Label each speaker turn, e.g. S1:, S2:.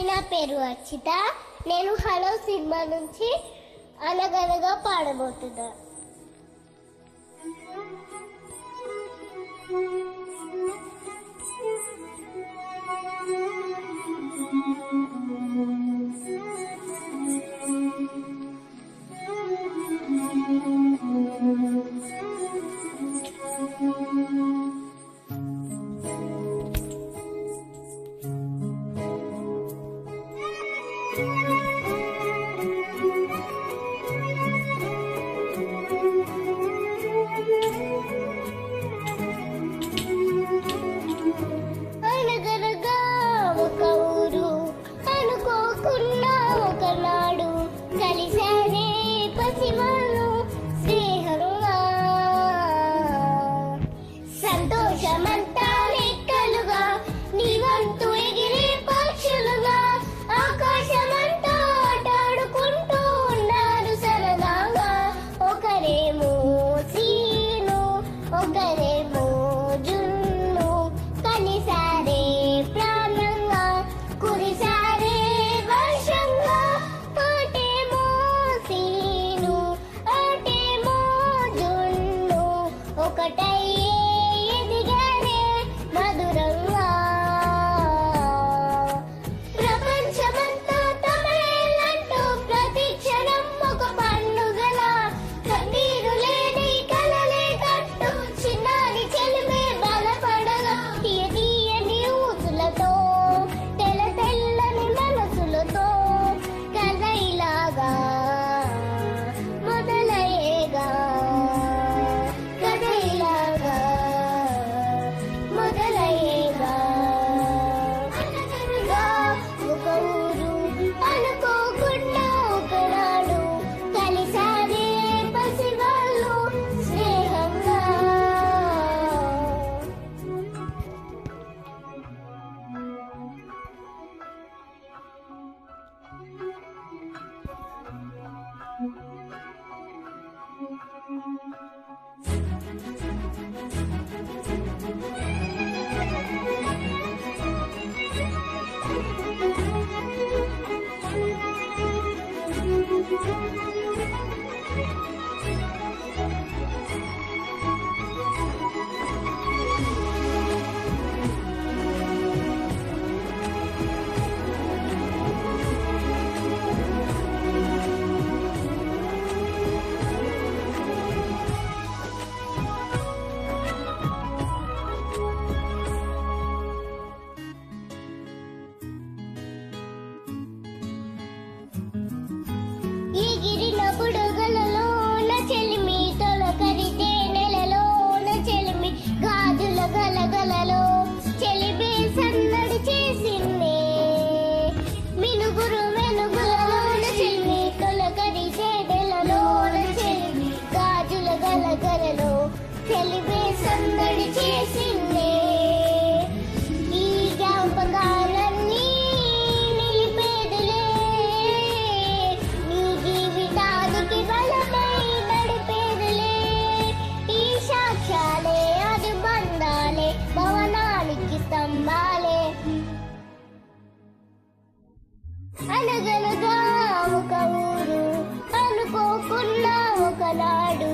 S1: నా పేరు అర్చిత. నేను హలో సినిమా నుంచి అనగనగా పాడబోతున్నా. అనగనగా ఒక ఊరు, అనుకోకున్నా ఒకనాడు కలిశారే పసివాళ్ళు స్నేహంగా. సంతోషమంతా లెక్కలుగా, నీవంతు ఎగిరే పక్షులుగా, ఆకాశమంతా ఆటాడుకుంటూ ఉన్నారు సరదాగా. ఒకరేమో సీను, ఒకరేమో జున్ను, కలిసారే ప్రాణంగా, కురిసారే వర్షంగా. ఆటేమో సీను, ఆటేమో జున్ను, ఒకటయ్యే ఎదిగారే మధురంగా. ప్రపంచమంతా తమేలంటూ ప్రతి క్షణం ఒక పండుగలా, కన్నీరు లేని కలలే కట్టు చిన్నారి చెలిమే బలపడగా. తీయని ఊసులతో, తెల్ల తెల్లని మనసులతో కథ ఇలాగా మొదలయ్యేగా, కథ ఇలాగా మొదలయ్యేగా. అనగనగా ఒక ఊరు, అనుకోకుండా ఒకనాడు కలిసారే పసివాళ్ళు స్నేహంగా. ఎగిరిన బుడగలలోన చెలిమి, తొలకరితే నెలలోన చెలిమి, గాజుల గలగలలో చెలిమి సందడి చేసింది. మినుగురు వెనుగులలోన చెలిమి, తొలకరితే నెలలోన చెలిమి, గాజుల గలగలలో చెలిమి సందడి చేసింది. ఈ జ్ఞాపకాలన్నీ నిలిపేదిలే, నీ జీవితానికి బలమై నడిపేదిలే. ఈ సాక్ష్యాలే అనుబంధాలే భవనానికి స్తంభాలే. అనగనగా ఒక ఊరు, అనుకోకున్నా ఒకనాడు